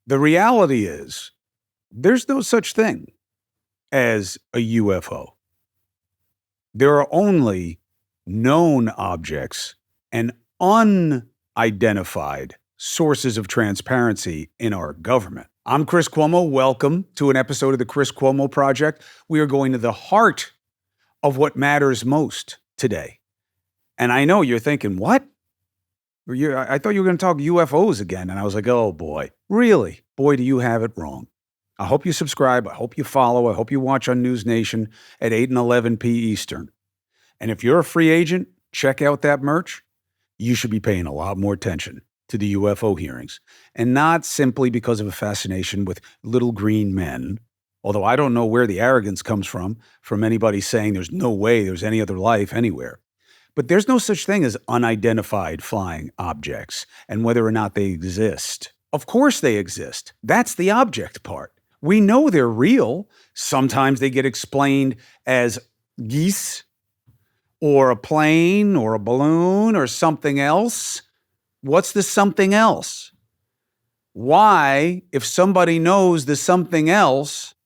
The reality is there's no such thing as a UFO. There are only known objects and unidentified sources of transparency in our government. I'm Chris Cuomo. Welcome to an episode of the Chris Cuomo Project. We are going to the heart of what matters most today. And I know you're thinking, what? I thought you were going to talk UFOs again. And I was like, oh boy, really? Boy, do you have it wrong. I hope you subscribe. I hope you follow. I hope you watch on NewsNation at 8 and 11 p. Eastern. And if you're a free agent, check out that merch. You should be paying a lot more attention to the UFO hearings. And not simply because of a fascination with little green men, although I don't know where the arrogance comes from anybody saying there's no way there's any other life anywhere. But there's no such thing as unidentified flying objects and whether or not they exist. Of course they exist. That's the object part. We know they're real. Sometimes they get explained as geese or a plane or a balloon or something else. What's the something else? Why, if somebody knows the something else,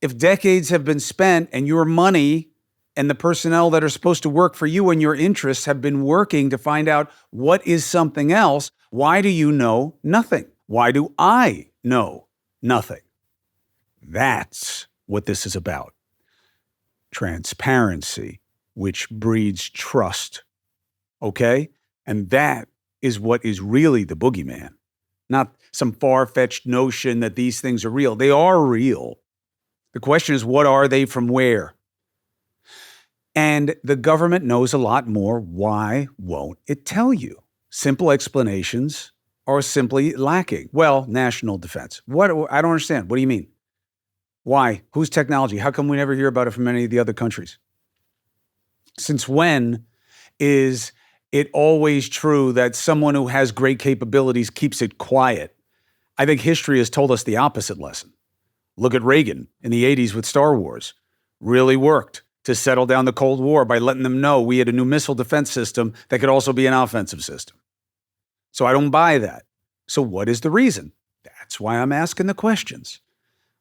if decades have been spent and your money and the personnel that are supposed to work for you and your interests have been working to find out what is something else, why do you know nothing? Why do I know nothing? That's what this is about. Transparency, which breeds trust. Okay? And that is what is really the boogeyman, not some far-fetched notion that these things are real. They are real. The question is, what are they from where? And the government knows a lot more. Why won't it tell you? Simple explanations are simply lacking. Well, national defense. What? I don't understand. What do you mean? Why? Whose technology? How come we never hear about it from any of the other countries? Since when is it always true that someone who has great capabilities keeps it quiet? I think history has told us the opposite lesson. Look at Reagan in the 80s with Star Wars. Really worked to settle down the Cold War by letting them know we had a new missile defense system that could also be an offensive system. So I don't buy that. So what is the reason? That's why I'm asking the questions.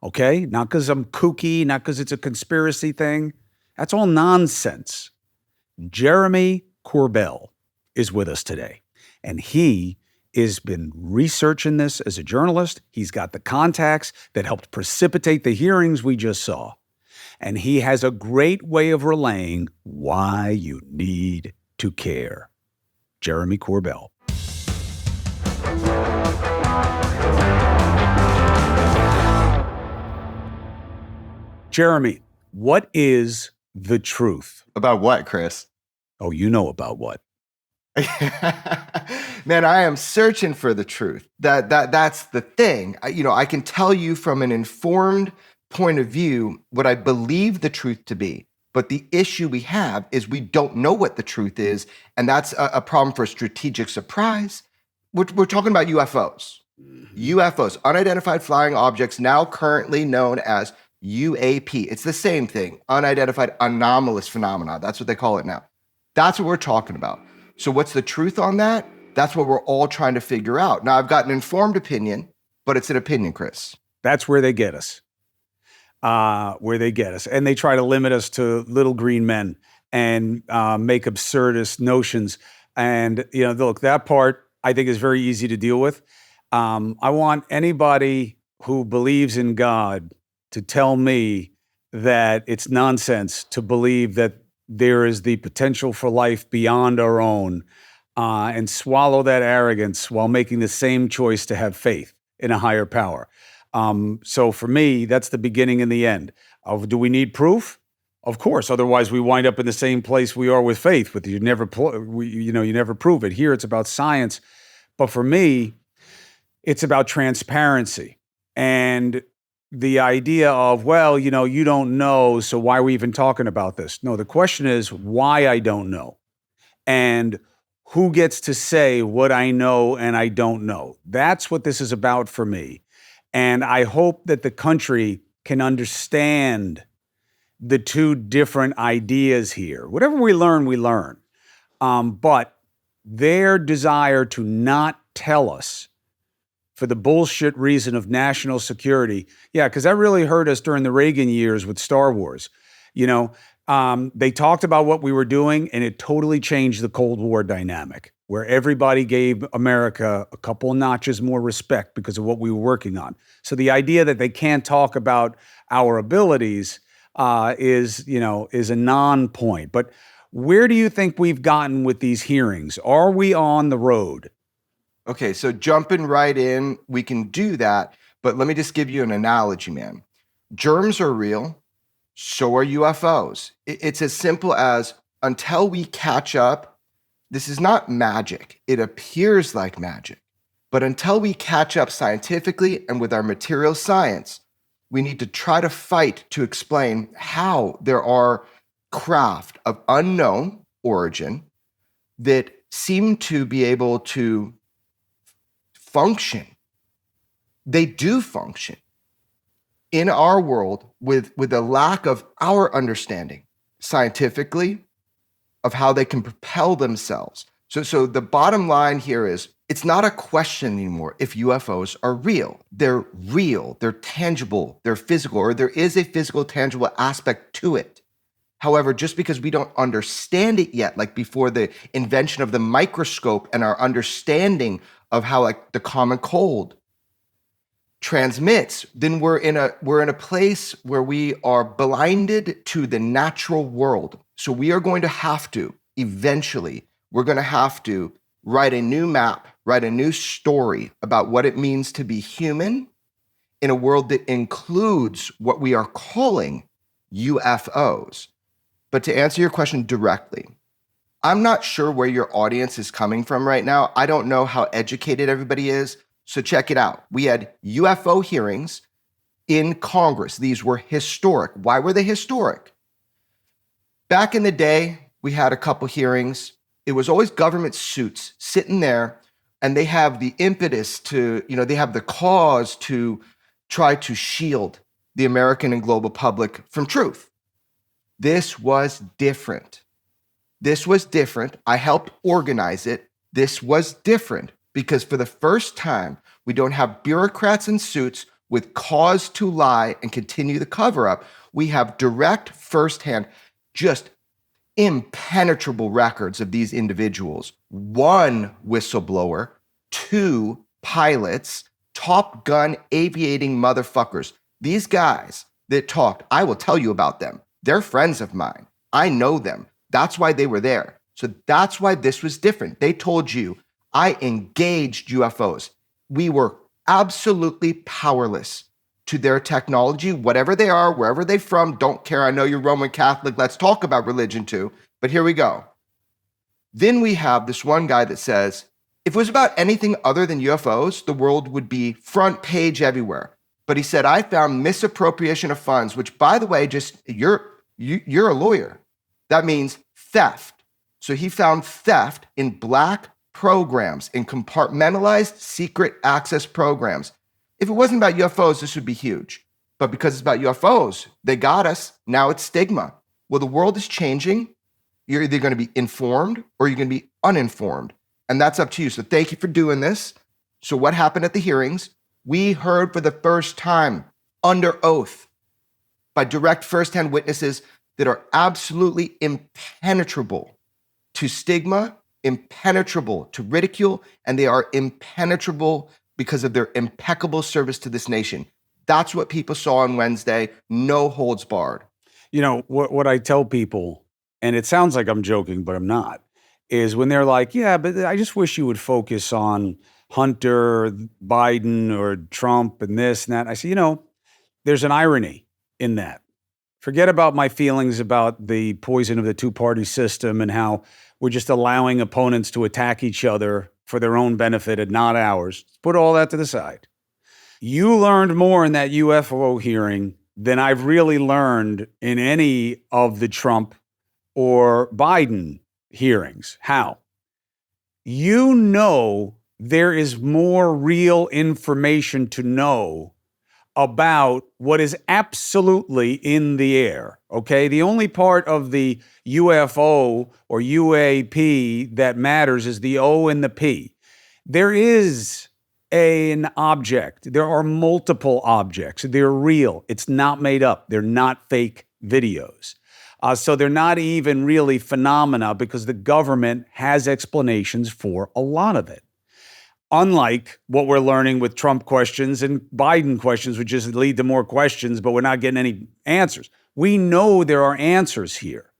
Okay? Not because I'm kooky, not because it's a conspiracy thing. That's all nonsense. Jeremy Corbell is with us today, and he has been researching this as a journalist. He's got the contacts that helped precipitate the hearings we just saw. And he has a great way of relaying why you need to care. Jeremy Corbell. Jeremy, what is the truth? About what, Chris? Oh, you know about what? Man, I am searching for the truth. That's the thing. I can tell you from an informed point of view what I believe the truth to be. But the issue we have is we don't know what the truth is, and that's a problem for strategic surprise. We're talking about UFOs. UFOs, unidentified flying objects, now currently known as UAP. It's the same thing, unidentified anomalous phenomena. That's what they call it now. That's what we're talking about. So what's the truth on that? That's what we're all trying to figure out. Now, I've got an informed opinion, but it's an opinion, Chris. That's where they get us. And they try to limit us to little green men and make absurdist notions. And, look, that part I think is very easy to deal with. I want anybody who believes in God to tell me that it's nonsense to believe that there is the potential for life beyond our own, and swallow that arrogance while making the same choice to have faith in a higher power. So for me, that's the beginning and the end. Do we need proof? Of course. Otherwise, we wind up in the same place we are with faith. You never prove it. Here, it's about science. But for me, it's about transparency and the idea of, you don't know, so why are we even talking about this? No, the question is why I don't know. And who gets to say what I know and I don't know? That's what this is about for me. And I hope that the country can understand the two different ideas here. Whatever we learn, we learn. But their desire to not tell us for the bullshit reason of national security. Yeah, because that really hurt us during the Reagan years with Star Wars. They talked about what we were doing, and it totally changed the Cold War dynamic, where everybody gave America a couple of notches more respect because of what we were working on. So the idea that they can't talk about our abilities is a non-point. But where do you think we've gotten with these hearings? Are we on the road? Okay, so jumping right in, we can do that. But let me just give you an analogy, man. Germs are real. So are UFOs. It's as simple as until we catch up, this is not magic. It appears like magic. But until we catch up scientifically and with our material science, we need to try to fight to explain how there are craft of unknown origin that seem to be able to function. They do function in our world with a lack of our understanding scientifically of how they can propel themselves. So the bottom line here is it's not a question anymore if UFOs are real. They're real, they're tangible, they're physical, or there is a physical, tangible aspect to it. However, just because we don't understand it yet, like before the invention of the microscope and our understanding of how like the common cold transmits, then we're in a place where we are blinded to the natural world. So we are going to have to eventually, we're going to have to write a new map, write a new story about what it means to be human in a world that includes what we are calling UFOs. But to answer your question directly, I'm not sure where your audience is coming from right now. I don't know how educated everybody is. So check it out. We had UFO hearings in Congress. These were historic. Why were they historic? Back in the day, we had a couple hearings. It was always government suits sitting there, and they have the impetus to, they have the cause to try to shield the American and global public from truth. This was different. I helped organize it. This was different because for the first time, we don't have bureaucrats in suits with cause to lie and continue the cover-up. We have direct, firsthand, just impenetrable records of these individuals. One whistleblower, two pilots, Top Gun aviating motherfuckers. These guys that talked, I will tell you about them. They're friends of mine. I know them. That's why they were there. So that's why this was different. They told you, I engaged UFOs. We were absolutely powerless to their technology, whatever they are, wherever they're from, don't care. I know you're Roman Catholic. Let's talk about religion too. But here we go. Then we have this one guy that says, if it was about anything other than UFOs, the world would be front page everywhere. But he said, I found misappropriation of funds, which by the way, you're a lawyer. That means theft. So he found theft in black programs, in compartmentalized secret access programs. If it wasn't about UFOs, this would be huge. But because it's about UFOs, they got us. Now it's stigma. Well, the world is changing. You're either going to be informed or you're going to be uninformed. And that's up to you. So thank you for doing this. So what happened at the hearings? We heard for the first time under oath by direct firsthand witnesses that are absolutely impenetrable to stigma, impenetrable to ridicule, and they are impenetrable because of their impeccable service to this nation. That's what people saw on Wednesday. No holds barred. What I tell people, and it sounds like I'm joking, but I'm not, is when they're like, yeah, but I just wish you would focus on Hunter, Biden, or Trump and this and that. I say, there's an irony in that. Forget about my feelings about the poison of the two-party system and how we're just allowing opponents to attack each other for their own benefit and not ours. Put all that to the side. You learned more in that UFO hearing than I've really learned in any of the Trump or Biden hearings. How? There is more real information to know about what is absolutely in the air, okay? The only part of the UFO or UAP that matters is the O and the P. There is an object. There are multiple objects. They're real. It's not made up. They're not fake videos. So they're not even really phenomena because the government has explanations for a lot of it. Unlike what we're learning with Trump questions and Biden questions, which just lead to more questions, but we're not getting any answers. We know there are answers here.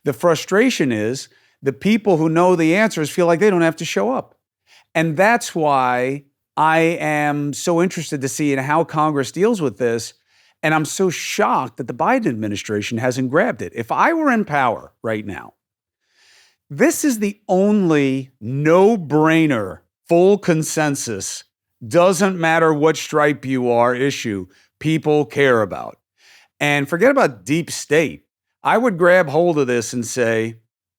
The frustration is the people who know the answers feel like they don't have to show up. And that's why I am so interested to see in how Congress deals with this. And I'm so shocked that the Biden administration hasn't grabbed it. If I were in power right now, this is the only no-brainer, full consensus, doesn't matter what stripe you are issue people care about. And forget about deep state. I would grab hold of this and say,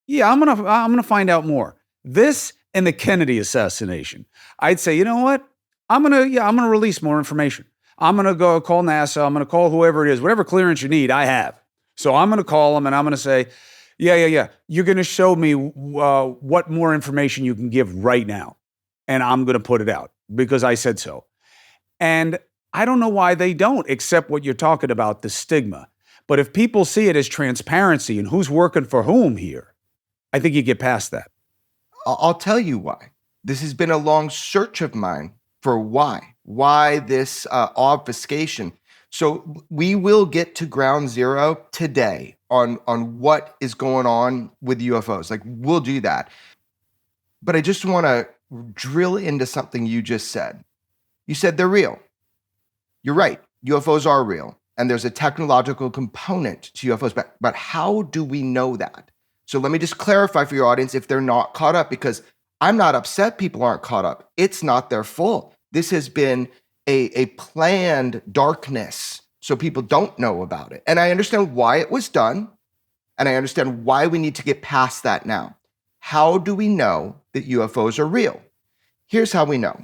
yeah, I'm gonna find out more. This and the Kennedy assassination. I'd say, you know what? I'm gonna release more information. I'm gonna go call NASA. I'm gonna call whoever it is, whatever clearance you need, I have. So I'm gonna call them and I'm gonna say, yeah. You're gonna show me what more information you can give right now, and I'm gonna put it out because I said so. And I don't know why they don't, except what you're talking about, the stigma. But if people see it as transparency and who's working for whom here, I think you get past that. I'll tell you why. This has been a long search of mine for why this obfuscation. So we will get to ground zero today on what is going on with UFOs. Like, we'll do that. But I just want to drill into something you just said. You said they're real. You're right. UFOs are real. And there's a technological component to UFOs. But how do we know that? So let me just clarify for your audience if they're not caught up, because I'm not upset people aren't caught up. It's not their fault. This has been a planned darkness, so people don't know about it. And I understand why it was done, and I understand why we need to get past that now. How do we know that UFOs are real? Here's how we know.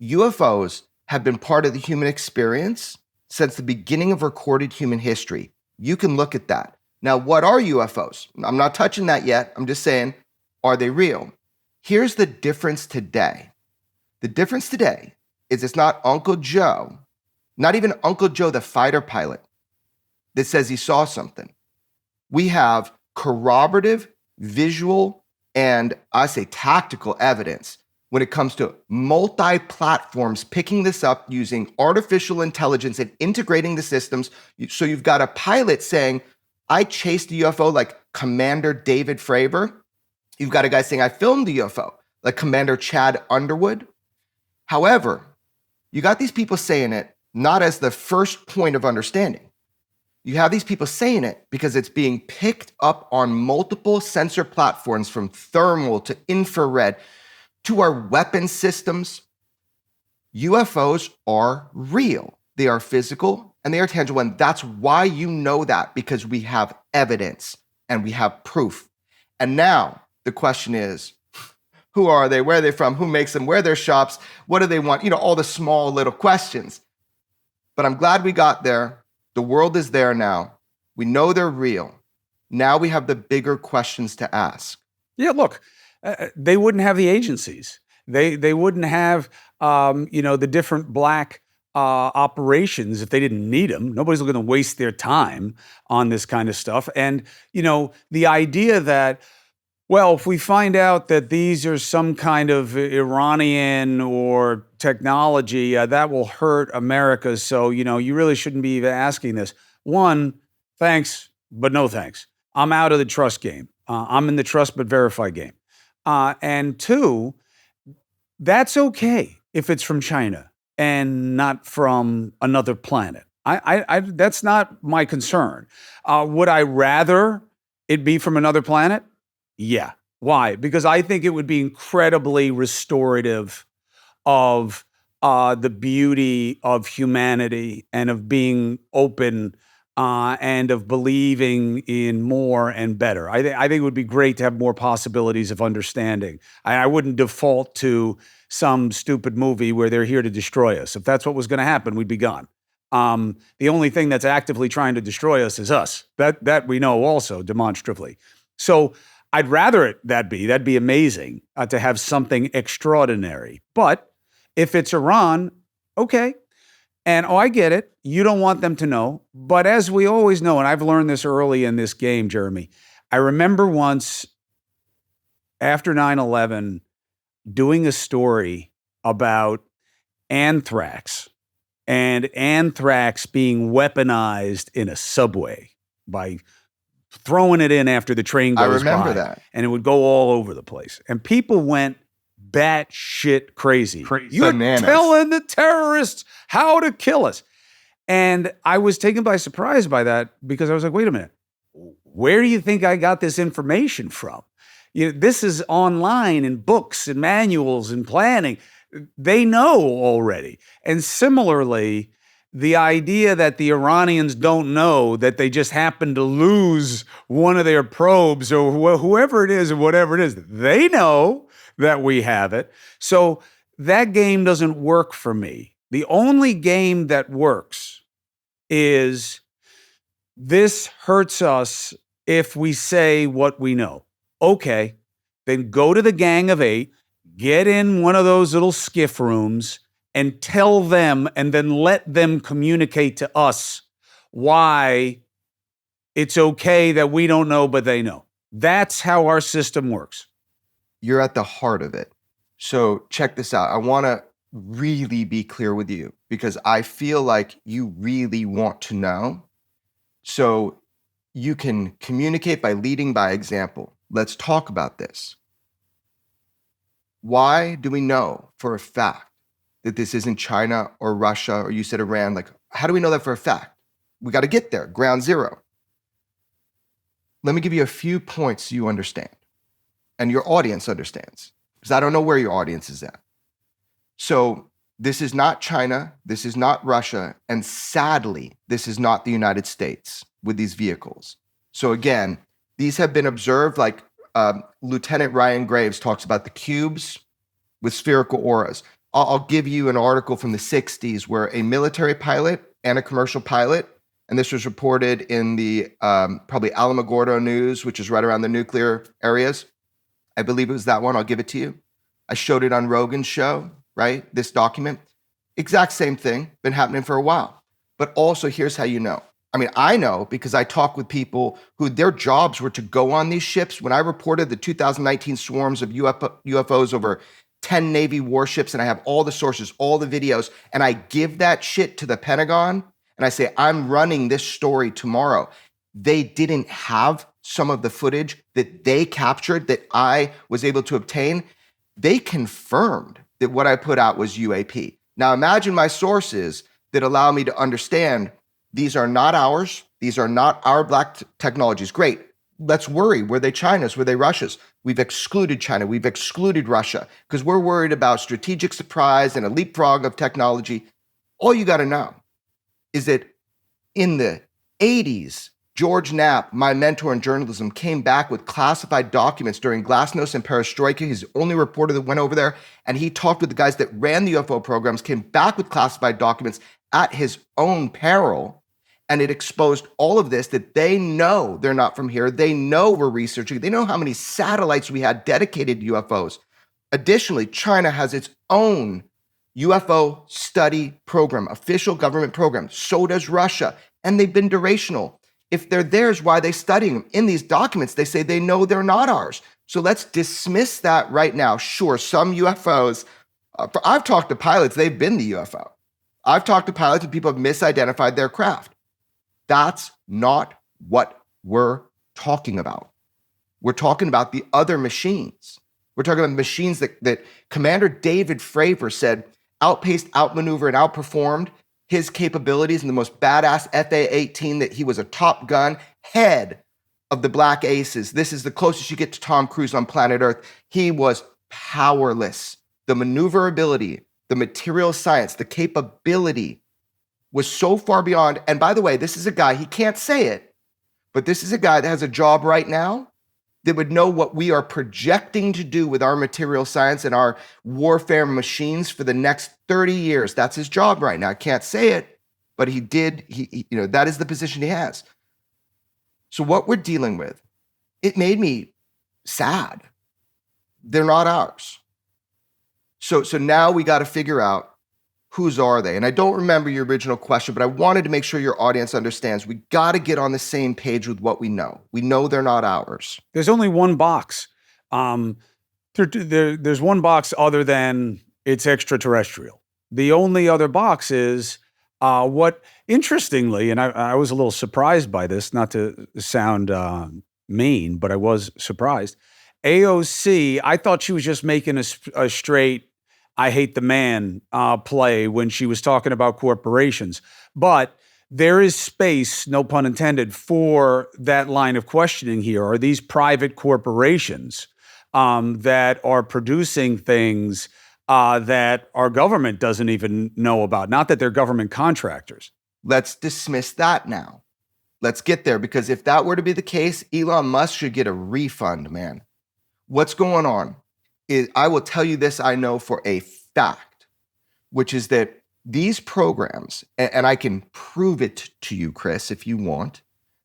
UFOs have been part of the human experience since the beginning of recorded human history. You can look at that. Now, what are UFOs? I'm not touching that yet. I'm just saying, are they real? Here's the difference today. The difference today is it's not Uncle Joe, not even Uncle Joe, the fighter pilot, that says he saw something. We have corroborative, visual, and I say tactical evidence when it comes to multi-platforms picking this up using artificial intelligence and integrating the systems. So you've got a pilot saying, I chased a UFO like Commander David Fravor. You've got a guy saying, I filmed the UFO like Commander Chad Underwood. However, you got these people saying it not as the first point of understanding. You have these people saying it because it's being picked up on multiple sensor platforms, from thermal to infrared to our weapon systems. UFOs are real. They are physical and they are tangible. And that's why you know that, because we have evidence and we have proof. And now the question is, who are they? Where are they from? Who makes them? Where are their shops? What do they want? You know, all the small little questions. But I'm glad we got there. The world is there now. We know they're real. Now we have the bigger questions to ask. Yeah, look, they wouldn't have the agencies. They wouldn't have, the different black operations if they didn't need them. Nobody's going to waste their time on this kind of stuff. And, the idea that, well, if we find out that these are some kind of Iranian or technology, that will hurt America. So, you really shouldn't be even asking this. One, thanks, but no thanks. I'm out of the trust game. I'm in the trust but verify game. And two, that's okay if it's from China and not from another planet. I that's not my concern. Would I rather it be from another planet? Yeah. Why? Because I think it would be incredibly restorative of the beauty of humanity and of being open and of believing in more and better. I think it would be great to have more possibilities of understanding. I wouldn't default to some stupid movie where they're here to destroy us. If that's what was going to happen, we'd be gone. The only thing that's actively trying to destroy us is us. That we know also demonstrably. So I'd rather that'd be amazing to have something extraordinary. But If it's Iran, okay. And I get it. You don't want them to know. But as we always know, and I've learned this early in this game, Jeremy, I remember once after 9/11 doing a story about anthrax and anthrax being weaponized in a subway by throwing it in after the train I goes remember by. that. And it would go all over the place. And people went batshit crazy. You're Bananas. telling the terrorists how to kill us. And I was taken by surprise by that because I was like, wait a minute, where do you think I got this information from? This is online in books and manuals and planning. They know already. And similarly, the idea that the Iranians don't know that they just happen to lose one of their probes or whoever it is or whatever it is, they know that we have it. So that game doesn't work for me. The only game that works is this hurts us if we say what we know. Okay, then go to the Gang of Eight, get in one of those little skiff rooms and tell them, and then let them communicate to us why it's okay that we don't know, but they know. That's how our system works. You're at the heart of it. So check this out. I want to really be clear with you because I feel like you really want to know. So you can communicate by leading by example. Let's talk about this. Why do we know for a fact that this isn't China or Russia, or you said Iran? Like, how do we know that for a fact? We got to get there, ground zero. Let me give you a few points so you understand and your audience understands, because I don't know where your audience is at. So this is not China, this is not Russia, and sadly, this is not the United States with these vehicles. So again, these have been observed, like Lieutenant Ryan Graves talks about the cubes with spherical auras. I'll give you an article from the 60s where a military pilot and a commercial pilot, and this was reported in the probably Alamogordo News, which is right around the nuclear areas. I believe it was that one. I'll give it to you. I showed it on Rogan's show, right? This document. Exact same thing, been happening for a while. But also, here's how you know. I mean, I know because I talk with people who their jobs were to go on these ships. When I reported the 2019 swarms of UFOs over 10 Navy warships, and I have all the sources, all the videos, and I give that shit to the Pentagon, and I say, I'm running this story tomorrow. They didn't have some of the footage that they captured that I was able to obtain. They confirmed that what I put out was UAP. Now imagine my sources that allow me to understand these are not ours. These are not our black technologies. Great. Let's worry. Were they China's? Were they Russia's? We've excluded China. We've excluded Russia because we're worried about strategic surprise and a leapfrog of technology. All you got to know is that in the 80s, George Knapp, my mentor in journalism, came back with classified documents during Glasnost and Perestroika. He's the only reporter that went over there, and he talked with the guys that ran the UFO programs, came back with classified documents at his own peril, and it exposed all of this, that they know they're not from here. They know we're researching. They know how many satellites we had dedicated to UFOs. Additionally, China has its own UFO study program, official government program. So does Russia, and they've been durational. If they're theirs, why are they studying them? In these documents, they say they know they're not ours. So let's dismiss that right now. Sure, some UFOs, I've talked to pilots, they've been the UFO. I've talked to pilots and people have misidentified their craft. That's not what we're talking about. We're talking about the other machines. We're talking about machines that Commander David Fravor said outpaced, outmaneuvered, and outperformed his capabilities in the most badass FA-18, that he was a Top Gun, head of the Black Aces. This is the closest you get to Tom Cruise on planet Earth. He was powerless. The maneuverability, the material science, the capability was so far beyond. And by the way, this is a guy, he can't say it, but this is a guy that has a job right now that would know what we are projecting to do with our material science and our warfare machines for the next 30 years. That's his job right now. I can't say it, but he did. He that is the position he has. So what we're dealing with, it made me sad. They're not ours. So now we got to figure out whose are they. And I don't remember your original question, but I wanted to make sure your audience understands we got to get on the same page with what we know. We know they're not ours. There's only one box. There's one box other than it's extraterrestrial. The only other box is what, interestingly, and I was a little surprised by this, not to sound mean, but I was surprised. AOC, I thought she was just making a straight I hate the man play when she was talking about corporations. But there is space, no pun intended, for that line of questioning here. Are these private corporations that are producing things that our government doesn't even know about? Not that they're government contractors. Let's dismiss that now. Let's get there, because if that were to be the case, Elon Musk should get a refund, man. What's going on is, I will tell you this, I know for a fact, which is that these programs, and I can prove it to you, Chris, if you want,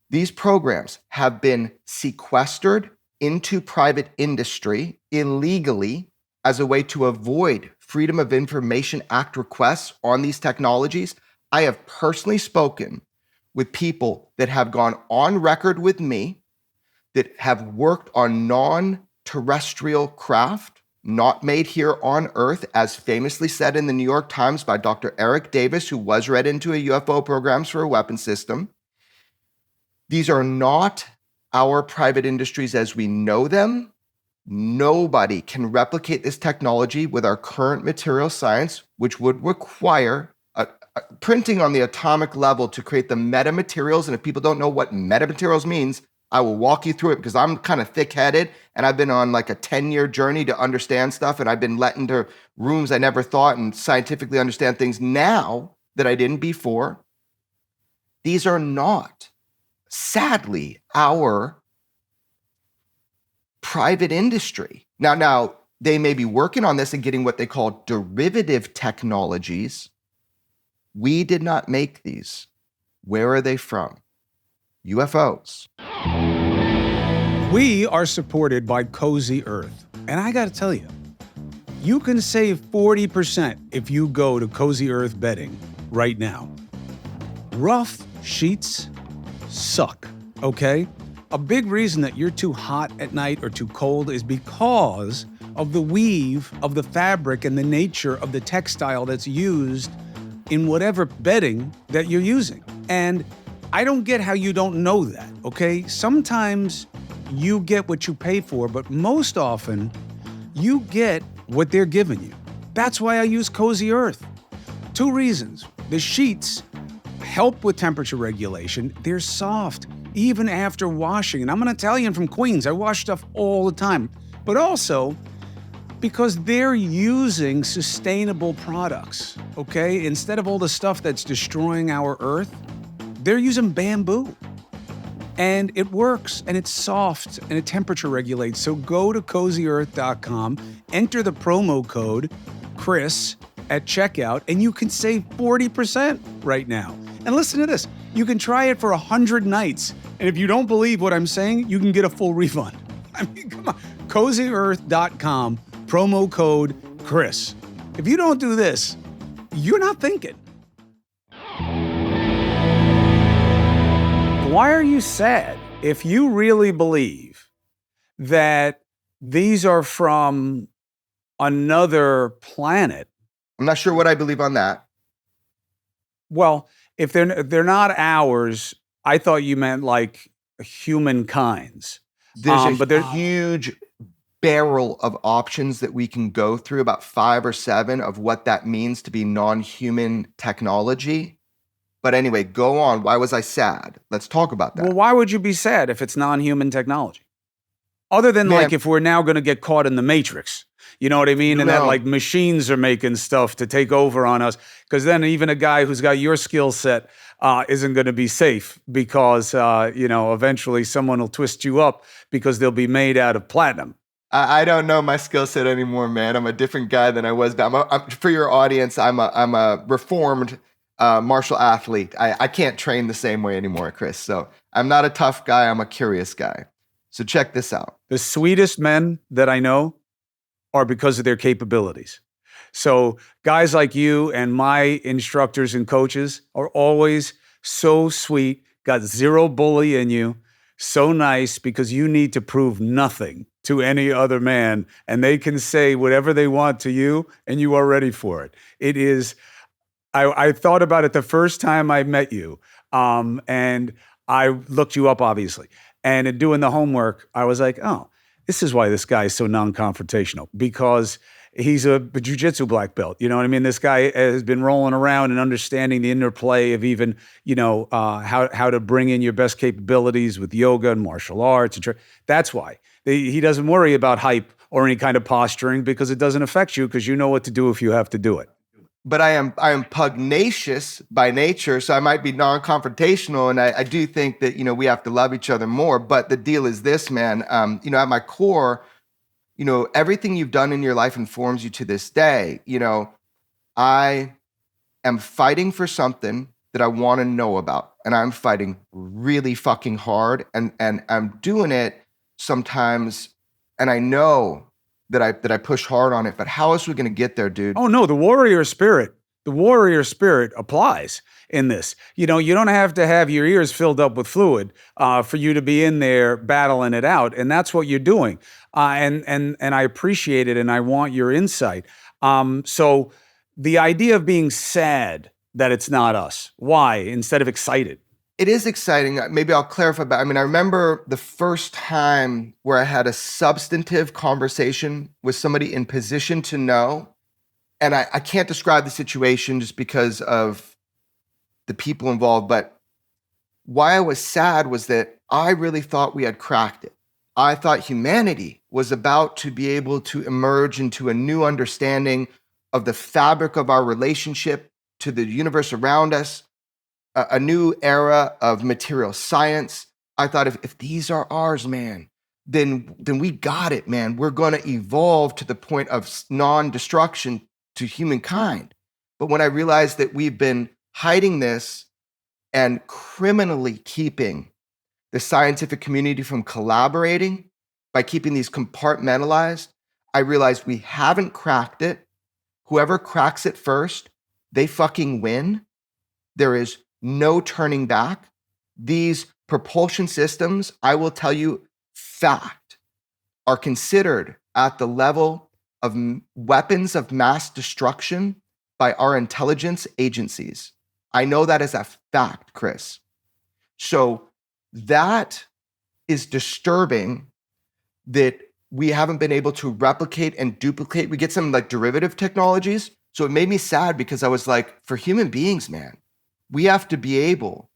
these programs have been sequestered into private industry illegally as a way to avoid Freedom of Information Act requests on these technologies. I have personally spoken with people that have gone on record with me that have worked on non-terrestrial craft, not made here on Earth, as famously said in the New York Times by Dr. Eric Davis, who was read into a UFO programs for a weapons system. These are not our private industries as we know them. Nobody can replicate this technology with our current material science, which would require printing on the atomic level to create the metamaterials. And if people don't know what metamaterials means, I will walk you through it, because I'm kind of thick-headed and I've been on like a 10-year journey to understand stuff, and I've been let into rooms I never thought and scientifically understand things now that I didn't before. These are not, sadly, our private industry. Now they may be working on this and getting what they call derivative technologies. We did not make these. Where are they from? UFOs. We are supported by Cozy Earth. And I got to tell you, you can save 40% if you go to Cozy Earth Bedding right now. Rough sheets suck, okay? A big reason that you're too hot at night or too cold is because of the weave of the fabric and the nature of the textile that's used in whatever bedding that you're using. And I don't get how you don't know that, okay? Sometimes you get what you pay for, but most often you get what they're giving you. That's why I use Cozy Earth. 2 reasons. The sheets help with temperature regulation. They're soft, even after washing. And I'm an Italian from Queens. I wash stuff all the time. But also, because they're using sustainable products, okay? Instead of all the stuff that's destroying our Earth, they're using bamboo. And it works, and it's soft, and it temperature regulates. So go to CozyEarth.com, enter the promo code Chris at checkout, and you can save 40% right now. And listen to this. You can try it for 100 nights. And if you don't believe what I'm saying, you can get a full refund. I mean, come on. CozyEarth.com, promo code Chris. If you don't do this, you're not thinking. Why are you sad if you really believe that these are from another planet? I'm not sure what I believe on that. Well, if they're not ours, I thought you meant like humankind's. There's a huge barrel of options that we can go through, about 5 or 7 of what that means to be non-human technology. But anyway, go on. Why was I sad? Let's talk about that. Well, why would you be sad if it's non-human technology? Other than like if we're now going to get caught in the Matrix, you know what I mean? And that like machines are making stuff to take over on us. Because then even a guy who's got your skill set isn't going to be safe because, eventually someone will twist you up because they'll be made out of platinum. I don't know my skill set anymore, man. I'm a different guy than I was. For your audience, I'm a reformed martial athlete. I can't train the same way anymore, Chris. So I'm not a tough guy. I'm a curious guy. So check this out. The sweetest men that I know are because of their capabilities. So guys like you and my instructors and coaches are always so sweet, got zero bully in you, so nice because you need to prove nothing to any other man and they can say whatever they want to you and you are ready for it. It is, I thought about it the first time I met you, and I looked you up, obviously. And in doing the homework, I was like, oh, this is why this guy is so non-confrontational, because he's a jiu-jitsu black belt. You know what I mean? This guy has been rolling around and understanding the interplay of even, how to bring in your best capabilities with yoga and martial arts. That's why. He doesn't worry about hype or any kind of posturing because it doesn't affect you because you know what to do if you have to do it. But I am pugnacious by nature, so I might be non-confrontational, and I do think that we have to love each other more. But the deal is this, man. At my core, everything you've done in your life informs you to this day. I am fighting for something that I want to know about, and I'm fighting really fucking hard, and I'm doing it sometimes, and I know that I push hard on it, but how else are we going to get there, dude? Oh no, the warrior spirit applies in this. You don't have to have your ears filled up with fluid for you to be in there battling it out, and that's what you're doing. And I appreciate it, and I want your insight. So the idea of being sad that it's not us, why instead of excited? It is exciting. Maybe I'll clarify. But I remember the first time where I had a substantive conversation with somebody in position to know, and I can't describe the situation just because of the people involved, but why I was sad was that I really thought we had cracked it. I thought humanity was about to be able to emerge into a new understanding of the fabric of our relationship to the universe around us, a new era of material science. I thought if these are ours, man, then we got it, man. We're going to evolve to the point of non-destruction to humankind. But when I realized that we've been hiding this and criminally keeping the scientific community from collaborating by keeping these compartmentalized, I realized we haven't cracked it. Whoever cracks it first, they fucking win. There is no turning back. These propulsion systems, I will tell you, fact, are considered at the level of weapons of mass destruction by our intelligence agencies. I know that as a fact, Chris. So that is disturbing that we haven't been able to replicate and duplicate. We get some derivative technologies. So it made me sad because I was like, for human beings, man, we have to be able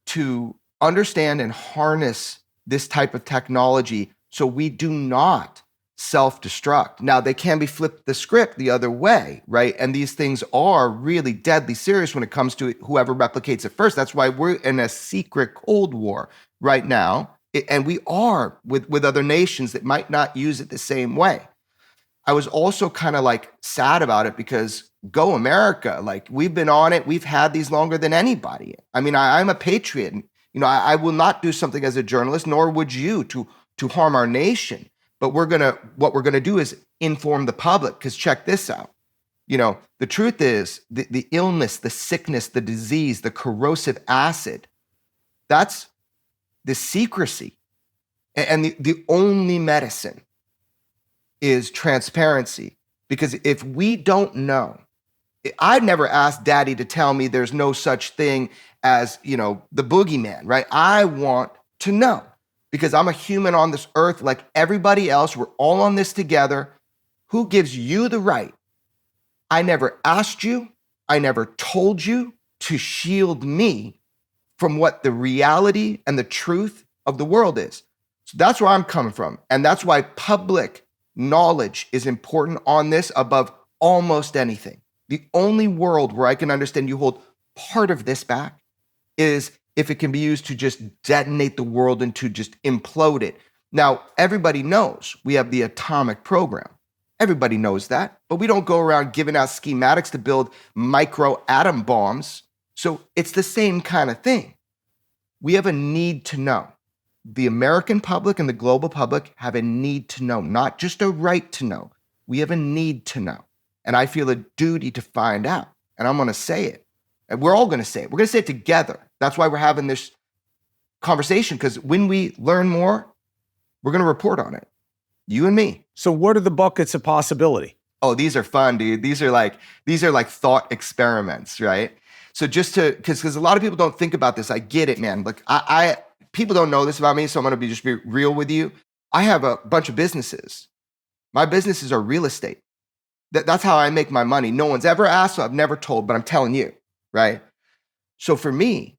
to understand and harness this type of technology so we do not self-destruct. Now, they can be flipped the script the other way, right? And these things are really deadly serious when it comes to whoever replicates it first. That's why we're in a secret Cold War right now. And we are with other nations that might not use it the same way. I was also kind of sad about it because go America, we've been on it. We've had these longer than anybody. I'm a patriot. And, I will not do something as a journalist, nor would you to harm our nation. But what we're gonna do is inform the public, because check this out. The truth is the illness, the sickness, the disease, the corrosive acid, that's the secrecy. And the only medicine is transparency. Because if we don't know, I'd never asked daddy to tell me there's no such thing as, the boogeyman, right? I want to know because I'm a human on this earth like everybody else. We're all on this together. Who gives you the right? I never asked you. I never told you to shield me from what the reality and the truth of the world is. So that's where I'm coming from. And that's why public knowledge is important on this above almost anything. The only world where I can understand you hold part of this back is if it can be used to just detonate the world and to just implode it. Now, everybody knows we have the atomic program. Everybody knows that, but we don't go around giving out schematics to build micro atom bombs. So it's the same kind of thing. We have a need to know. The American public and the global public have a need to know, not just a right to know. We have a need to know. And I feel a duty to find out. And I'm going to say it. And we're all going to say it. We're going to say it together. That's why we're having this conversation, because when we learn more, we're going to report on it. You and me. So what are the buckets of possibility? Oh, these are fun, dude. These are like thought experiments, right? So just to, because a lot of people don't think about this. I get it, man. Like I people don't know this about me, so I'm going to just be real with you. I have a bunch of businesses. My businesses are real estate. That's how I make my money. No one's ever asked, so I've never told, but I'm telling you, right? So for me,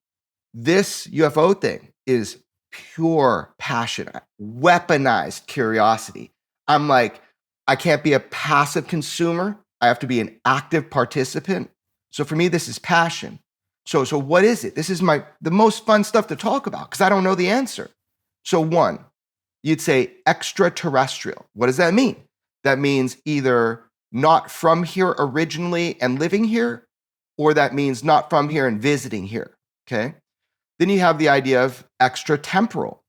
this UFO thing is pure passion, weaponized curiosity. I'm like, I can't be a passive consumer. I have to be an active participant. So for me, this is passion. So what is it? This is the most fun stuff to talk about because I don't know the answer. So one, you'd say extraterrestrial. What does that mean? That means either not from here originally and living here, or that means not from here and visiting here, okay? Then you have the idea of extratemporal,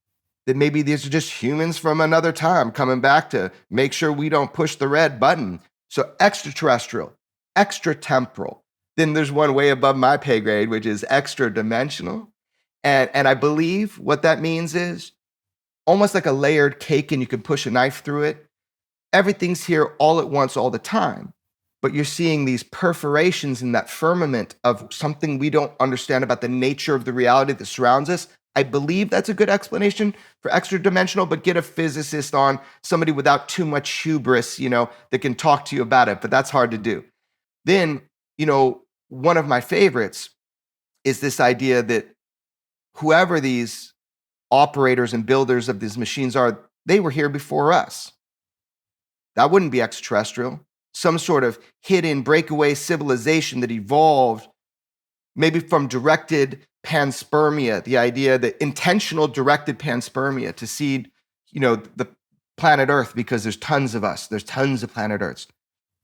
that maybe these are just humans from another time coming back to make sure we don't push the red button. So extraterrestrial, extratemporal. Then there's one way above my pay grade, which is extra dimensional. And I believe what that means is almost like a layered cake and you can push a knife through it. Everything's here all at once, all the time. But you're seeing these perforations in that firmament of something we don't understand about the nature of the reality that surrounds us. I believe that's a good explanation for extra dimensional, but get a physicist on, somebody without too much hubris, that can talk to you about it, but that's hard to do. Then, one of my favorites is this idea that whoever these operators and builders of these machines are, they were here before us. That wouldn't be extraterrestrial. Some sort of hidden breakaway civilization that evolved maybe from directed panspermia, the idea that intentional directed panspermia to seed, the planet Earth, because there's tons of us. There's tons of planet Earths.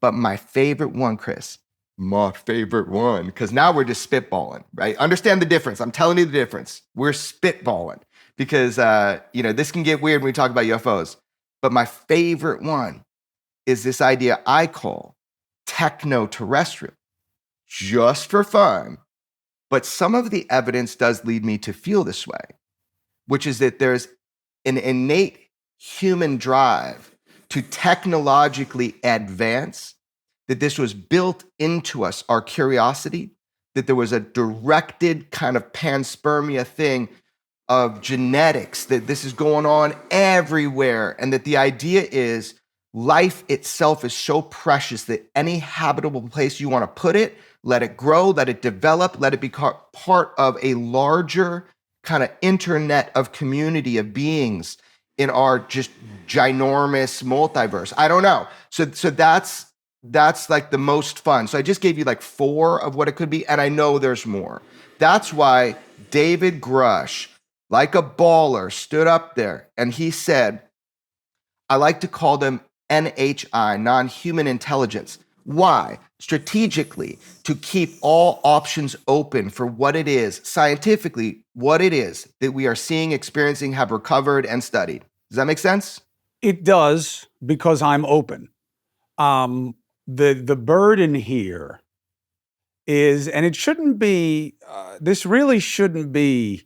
But my favorite one, Chris, because now we're just spitballing, right? Understand the difference. I'm telling you the difference. We're spitballing because, this can get weird when we talk about UFOs. But my favorite one is this idea I call techno-terrestrial, just for fun. But some of the evidence does lead me to feel this way, which is that there's an innate human drive to technologically advance, that this was built into us, our curiosity, that there was a directed kind of panspermia thing of genetics, that this is going on everywhere, and that the idea is life itself is so precious that any habitable place you want to put it, let it grow, let it develop, let it be part of a larger kind of internet of community of beings in our just ginormous multiverse. I don't know. So that's like the most fun. So I just gave you like 4 of what it could be, and I know there's more. That's why David Grush, like a baller, stood up there and he said, I like to call them NHI, non-human intelligence. Why? Strategically, to keep all options open for what it is, scientifically, what it is that we are seeing, experiencing, have recovered, and studied. Does that make sense? It does, because I'm open. The burden here is, and it shouldn't be, this really shouldn't be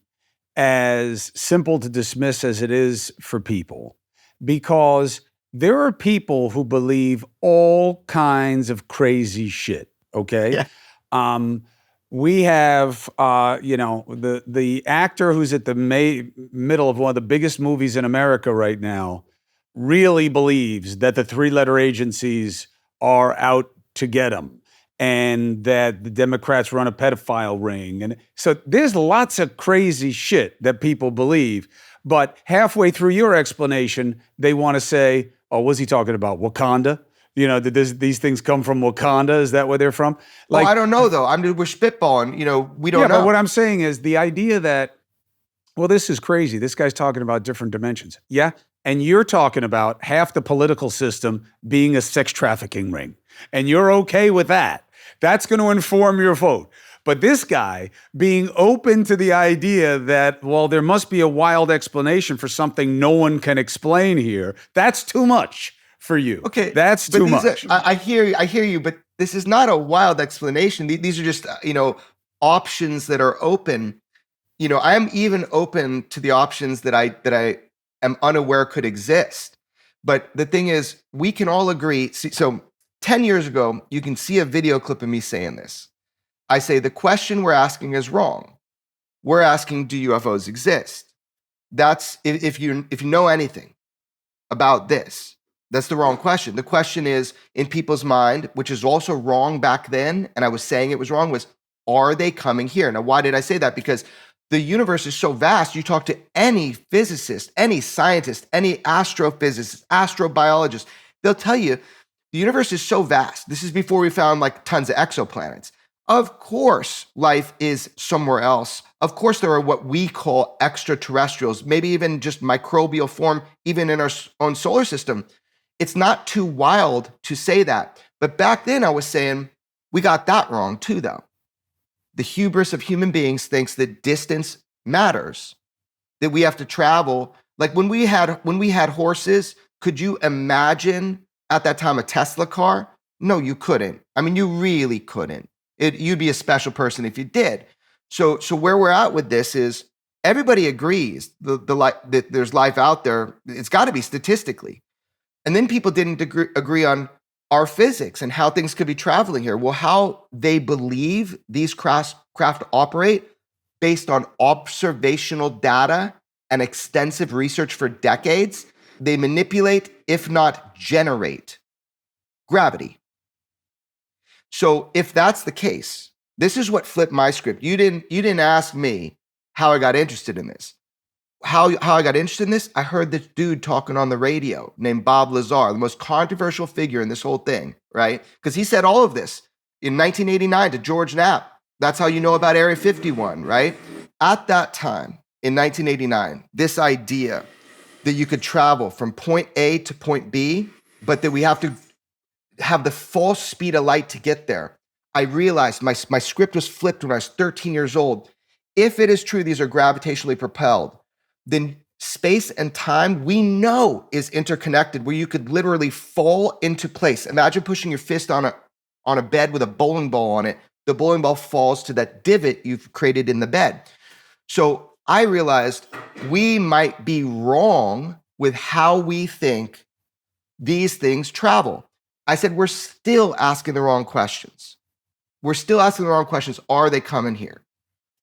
as simple to dismiss as it is for people, because there are people who believe all kinds of crazy shit, okay? Yeah. We have, the actor who's at the middle of one of the biggest movies in America right now really believes that the 3-letter agencies are out to get him and that the Democrats run a pedophile ring. And so there's lots of crazy shit that people believe, but halfway through your explanation, they want to say, oh, was he talking about Wakanda? Did these things come from Wakanda? Is that where they're from? Like, I don't know, though. We're spitballing. We don't know. But what I'm saying is the idea that, well, this is crazy. This guy's talking about different dimensions. Yeah. And you're talking about half the political system being a sex trafficking ring. And you're okay with that. That's going to inform your vote. But this guy being open to the idea that, well, there must be a wild explanation for something no one can explain here, that's too much for you. Okay, That's but too much. I hear you, but this is not a wild explanation. These are just options that are open. I am even open to the options that I am unaware could exist. But the thing is, we can all agree. So 10 years ago, you can see a video clip of me saying this. I say the question we're asking is wrong. We're asking, do UFOs exist? That's if you know anything about this, that's the wrong question. The question is in people's mind, which is also wrong back then, and I was saying it was wrong, was are they coming here? Now, why did I say that? Because the universe is so vast. You talk to any physicist, any scientist, any astrophysicist, astrobiologist, they'll tell you the universe is so vast. This is before we found like tons of exoplanets. Of course, life is somewhere else. Of course, there are what we call extraterrestrials, maybe even just microbial form, even in our own solar system. It's not too wild to say that. But back then I was saying, we got that wrong too, though. The hubris of human beings thinks that distance matters, that we have to travel. Like when we had horses, could you imagine at that time a Tesla car? No, you couldn't. I mean, you really couldn't. You'd be a special person if you did. So where we're at with this is everybody agrees that there's life out there. It's got to be statistically. And then people didn't agree on our physics and how things could be traveling here. Well, how they believe these craft operate based on observational data and extensive research for decades, they manipulate, if not generate, gravity. So if that's the case, this is what flipped my script. You didn't ask me how I got interested in this. How I got interested in this, I heard this dude talking on the radio named Bob Lazar, the most controversial figure in this whole thing, right? Because he said all of this in 1989 to George Knapp. That's how you know about Area 51, right? At that time, in 1989, this idea that you could travel from point A to point B, but that we have to have the false speed of light to get there. I realized my script was flipped when I was 13 years old. If it is true these are gravitationally propelled, then space and time we know is interconnected where you could literally fall into place. Imagine pushing your fist on a bed with a bowling ball on it. The bowling ball falls to that divot you've created in the bed. So I realized we might be wrong with how we think these things travel. I said, we're still asking the wrong questions. We're still asking the wrong questions. Are they coming here?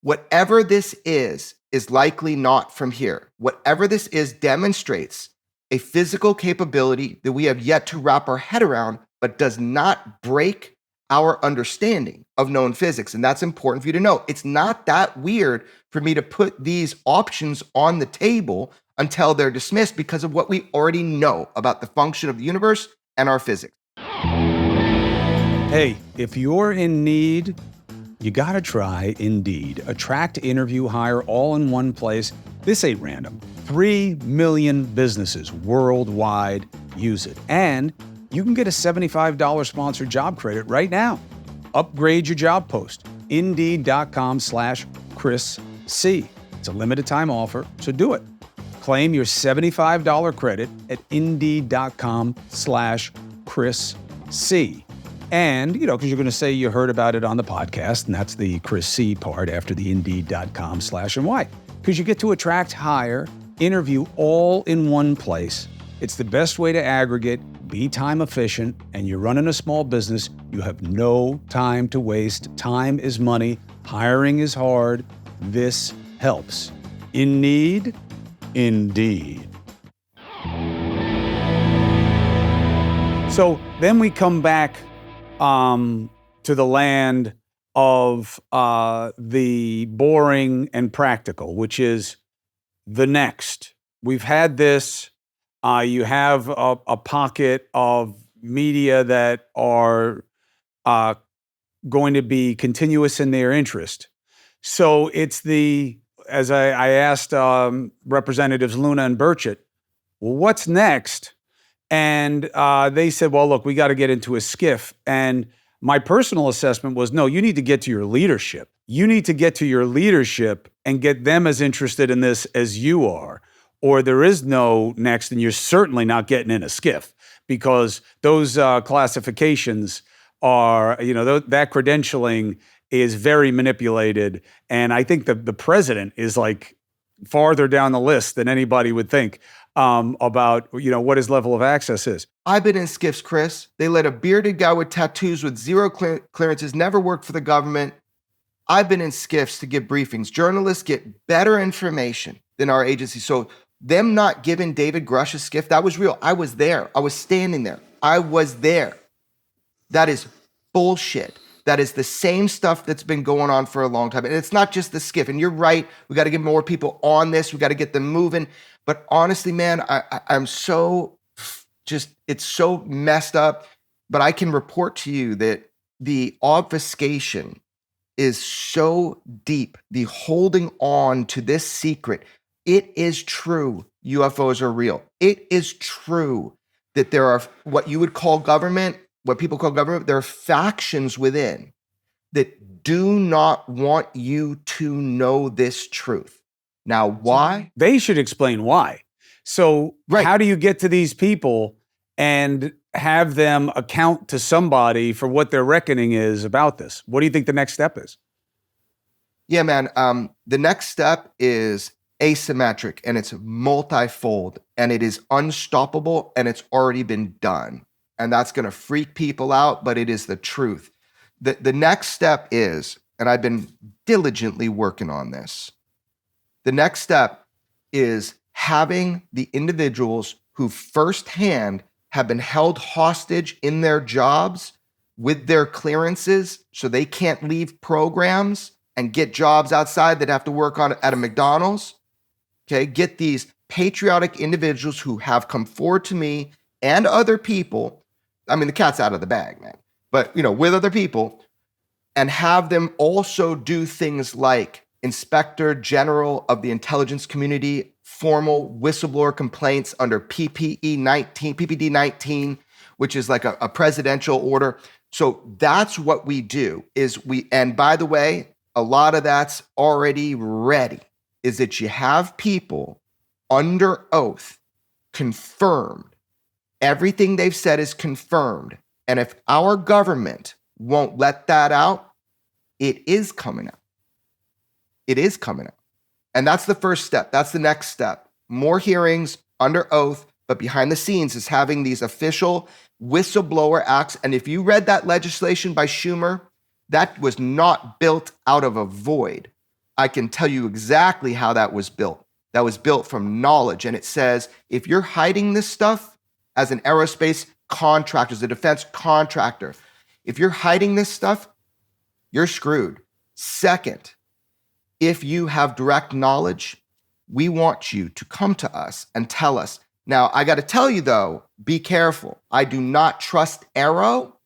Whatever this is likely not from here. Whatever this is demonstrates a physical capability that we have yet to wrap our head around, but does not break our understanding of known physics. And that's important for you to know. It's not that weird for me to put these options on the table until they're dismissed because of what we already know about the function of the universe and our physics. Hey, if you're in need, you gotta try Indeed. Attract, interview, hire, all in one place. This ain't random. 3 million businesses worldwide use it. And you can get a $75 sponsored job credit right now. Upgrade your job post. Indeed.com/Chris C. It's a limited time offer, so do it. Claim your $75 credit at Indeed.com/Chris C. And, because you're going to say you heard about it on the podcast, and that's the Chris C part after the Indeed.com/ and why? Because you get to attract, hire, interview all in one place. It's the best way to aggregate, be time efficient, and you're running a small business. You have no time to waste. Time is money. Hiring is hard. This helps. In need? Indeed. So then we come back to the land of the boring and practical, which is the next. We've had this. You have a pocket of media that are going to be continuous in their interest. So it's as I asked Representatives Luna and Burchett, well, what's next? And they said, well, look, we got to get into a skiff. And my personal assessment was, no, you need to get to your leadership. You need to get to your leadership and get them as interested in this as you are. Or there is no next, and you're certainly not getting in a skiff. because those classifications are, that credentialing is very manipulated. And I think the president is like farther down the list than anybody would think about, what his level of access is. I've been in SCIFs, Chris. They let a bearded guy with tattoos with zero clearances, never worked for the government. I've been in SCIFs to give briefings. Journalists get better information than our agency. So them not giving David Grush a SCIF, that was real. I was there. I was standing there. I was there. That is bullshit. That is the same stuff that's been going on for a long time. And it's not just the SCIF. And you're right. We got to get more people on this. We got to get them moving. But honestly, man, I'm so it's so messed up. But I can report to you that the obfuscation is so deep. The holding on to this secret. It is true. UFOs are real. It is true that there are what you would call government, what people call government, there are factions within that do not want you to know this truth. Now, why? They should explain why. So How do you get to these people and have them account to somebody for what their reckoning is about this? What do you think the next step is? Yeah, man. The next step is asymmetric, and it's multifold, and it is unstoppable, and it's already been done. And that's going to freak people out, but it is the truth. The next step is, and I've been diligently working on this, the next step is having the individuals who firsthand have been held hostage in their jobs with their clearances so they can't leave programs and get jobs outside that have to work on at a McDonald's. Okay, get these patriotic individuals who have come forward to me and other people. I mean, the cat's out of the bag, man. But, with other people, and have them also do things like Inspector General of the Intelligence Community, formal whistleblower complaints under PPD 19, which is like a presidential order. So that's what we do and by the way, a lot of that's already ready, is that you have people under oath confirmed. Everything they've said is confirmed. And if our government won't let that out, it is coming out. It is coming out. And that's the first step. That's the next step. More hearings under oath, but behind the scenes is having these official whistleblower acts. And if you read that legislation by Schumer, that was not built out of a void. I can tell you exactly how that was built. That was built from knowledge. And it says, if you're hiding this stuff as an aerospace contractor, as a defense contractor, if you're hiding this stuff, you're screwed. Second, if you have direct knowledge, we want you to come to us and tell us. Now, I got to tell you, though, be careful. I do not trust Arrow.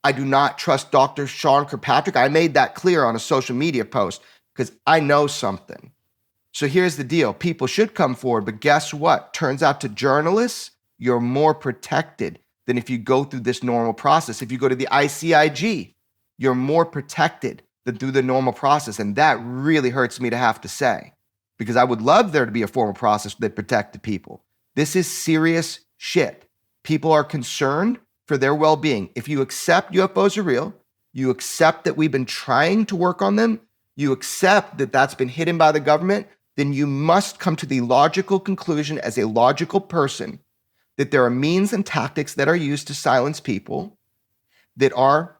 I do not trust Dr. Sean Kirkpatrick. I made that clear on a social media post because I know something. So here's the deal. People should come forward, but guess what? Turns out to journalists, you're more protected than if you go through this normal process. If you go to the ICIG, you're more protected than through the normal process. And that really hurts me to have to say, because I would love there to be a formal process that protected people. This is serious shit. People are concerned for their well-being. If you accept UFOs are real, you accept that we've been trying to work on them, you accept that that's been hidden by the government, then you must come to the logical conclusion as a logical person that there are means and tactics that are used to silence people that are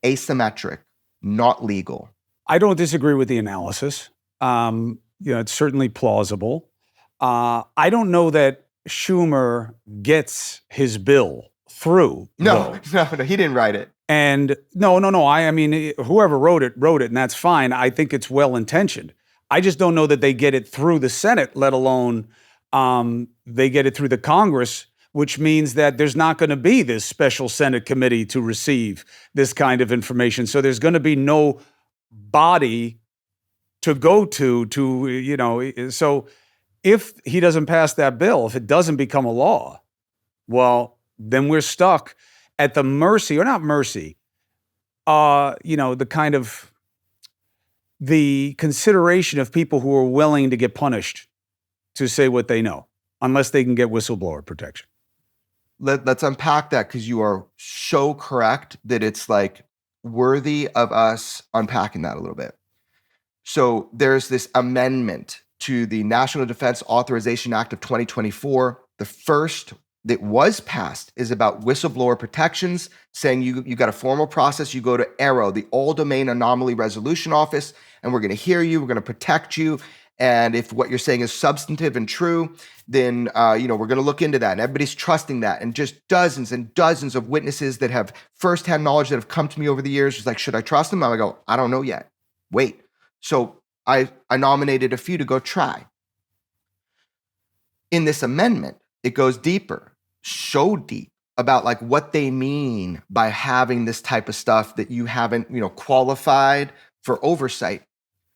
asymmetric, not legal. I don't disagree with the analysis. It's certainly plausible. I don't know that Schumer gets his bill through. No, he didn't write it. And no. I mean, whoever wrote it, and that's fine. I think it's well-intentioned. I just don't know that they get it through the Senate, let alone they get it through the Congress, which means that there's not going to be this special Senate committee to receive this kind of information. So there's going to be no body to go to, so if he doesn't pass that bill, if it doesn't become a law, well, then we're stuck at the mercy, or not mercy, the kind of the consideration of people who are willing to get punished to say what they know, unless they can get whistleblower protection. Let's unpack that, because you are so correct that it's like worthy of us unpacking that a little bit. So there's this amendment to the National Defense Authorization Act of 2024. The first that was passed is about whistleblower protections, saying you got a formal process. You go to AARO, the All Domain Anomaly Resolution Office, and we're going to hear you. We're going to protect you. And if what you're saying is substantive and true, then we're going to look into that. And everybody's trusting that. And just dozens and dozens of witnesses that have firsthand knowledge that have come to me over the years. It's like, should I trust them? I go, I don't know yet. Wait. So I nominated a few to go try. In this amendment, it goes deeper, so deep, about like what they mean by having this type of stuff that you haven't, qualified for oversight.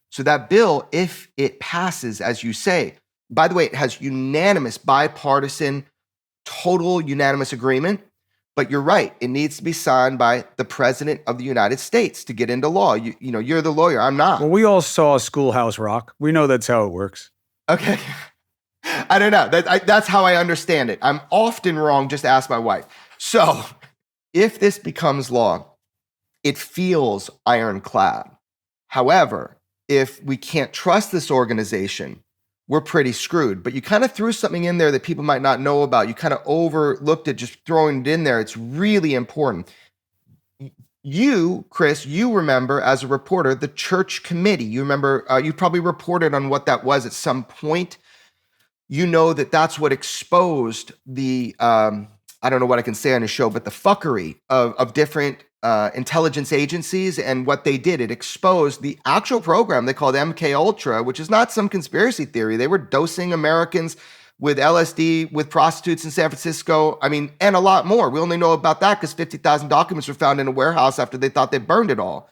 So that bill, if it passes, as you say, by the way, it has unanimous, bipartisan, total unanimous agreement. But you're right, it needs to be signed by the President of the United States to get into law. You're the lawyer, I'm not. Well, we all saw Schoolhouse Rock. We know that's how it works. Okay. I don't know. That's how I understand it. I'm often wrong. Just ask my wife. So if this becomes law, it feels ironclad. However, if we can't trust this organization, we're pretty screwed. But you kind of threw something in there that people might not know about. You kind of overlooked it, just throwing it in there. It's really important. You, Chris, you remember as a reporter, the church committee. You remember, you probably reported on what that was at some point. You know that's what exposed the, I don't know what I can say on the show, but the fuckery of different intelligence agencies and what they did. It exposed the actual program they called MK Ultra, which is not some conspiracy theory. They were dosing Americans with LSD, with prostitutes in San Francisco. I mean, and a lot more. We only know about that because 50,000 documents were found in a warehouse after they thought they burned it all.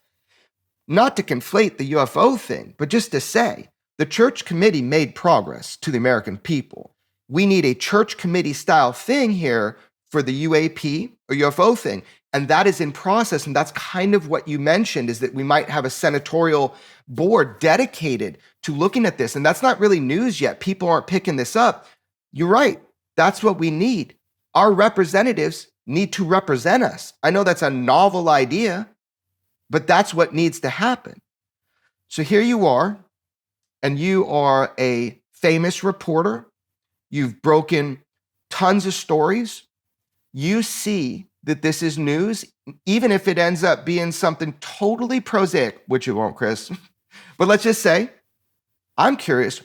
Not to conflate the UFO thing, but just to say, the church committee made progress to the American people. We need a church committee style thing here for the UAP or UFO thing. And that is in process. And that's kind of what you mentioned, is that we might have a senatorial board dedicated to looking at this. And that's not really news yet. People aren't picking this up. You're right. That's what we need. Our representatives need to represent us. I know that's a novel idea, but that's what needs to happen. So here you are, and you are a famous reporter. You've broken tons of stories. You see that this is news, even if it ends up being something totally prosaic, which it won't, Chris. But let's just say, I'm curious,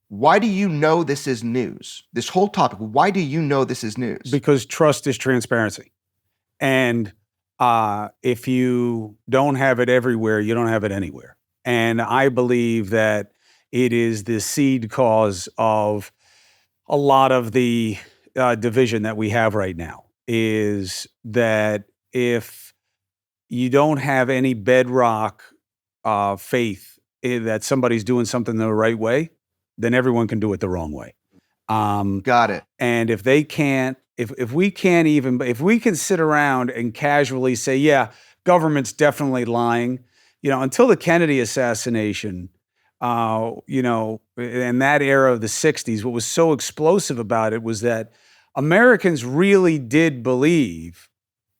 why do you know this is news? This whole topic, why do you know this is news? Because trust is transparency. And if you don't have it everywhere, you don't have it anywhere. And I believe that it is the seed cause of a lot of the division that we have right now, is that if you don't have any bedrock faith that somebody's doing something the right way, then everyone can do it the wrong way. Got it. And if they can't, if we can sit around and casually say, yeah, government's definitely lying, until the Kennedy assassination, in that era of the 60s, what was so explosive about it was that Americans really did believe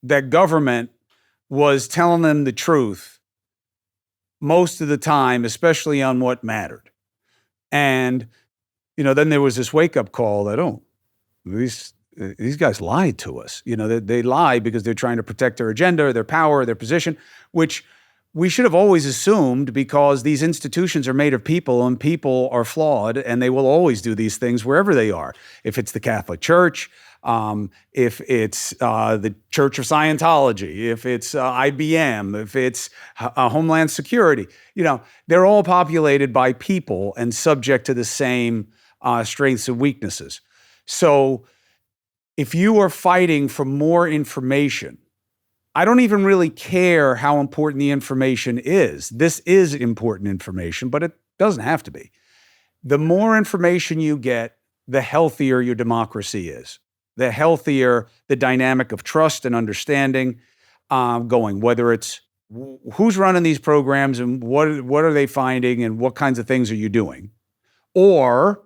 that government was telling them the truth most of the time, especially on what mattered. And, then there was this wake-up call that, these guys lied to us. They lie because they're trying to protect their agenda, their power, their position, which we should have always assumed, because these institutions are made of people and people are flawed, and they will always do these things wherever they are. If it's the Catholic Church, if it's the Church of Scientology, if it's IBM, if it's Homeland Security, they're all populated by people and subject to the same strengths and weaknesses. So if you are fighting for more information, I don't even really care how important the information is. This is important information, but it doesn't have to be. The more information you get, the healthier your democracy is, the healthier the dynamic of trust and understanding going, whether it's who's running these programs and what are they finding and what kinds of things are you doing, or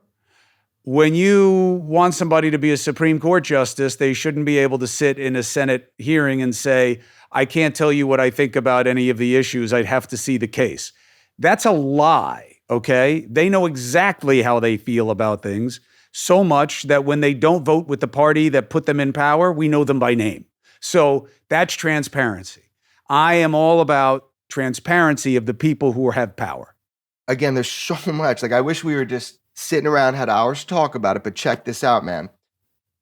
when you want somebody to be a Supreme Court justice, they shouldn't be able to sit in a Senate hearing and say, I can't tell you what I think about any of the issues. I'd have to see the case. That's a lie, okay? They know exactly how they feel about things, so much that when they don't vote with the party that put them in power, we know them by name. So that's transparency. I am all about transparency of the people who have power. Again, there's so much. Like, I wish we were just sitting around, had hours to talk about it, but check this out, man.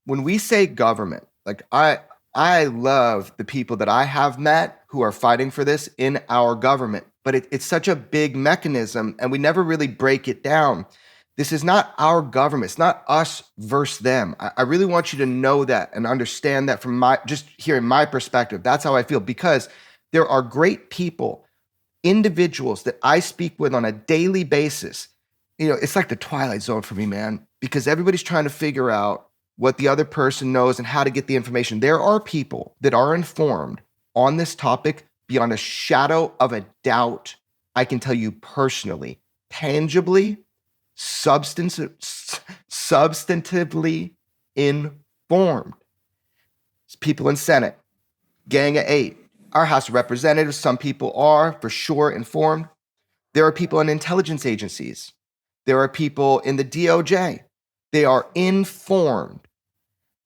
When we say government, like I love the people that I have met who are fighting for this in our government, but it's such a big mechanism and we never really break it down. This is not our government. It's not us versus them. I really want you to know that and understand that from just hearing my perspective. That's how I feel, because there are great people, individuals that I speak with on a daily basis. You know, it's like the Twilight Zone for me, man, because everybody's trying to figure out what the other person knows and how to get the information. There are people that are informed on this topic beyond a shadow of a doubt. I can tell you personally, tangibly, substantively informed. It's people in Senate, Gang of 8, our House of Representatives. Some people are for sure informed. There are people in intelligence agencies. There are people in the DOJ. They are informed.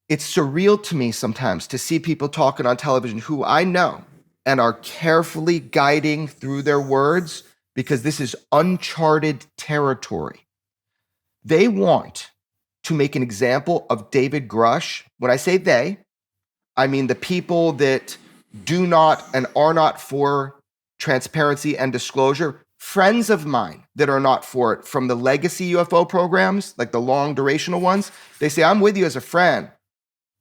It's surreal to me sometimes to see people talking on television who I know and are carefully guiding through their words, because this is uncharted territory. They want to make an example of David Grush. When I say they, I mean the people that do not and are not for transparency and disclosure. Friends of mine that are not for it from the legacy UFO programs, like the long durational ones, they say, I'm with you as a friend,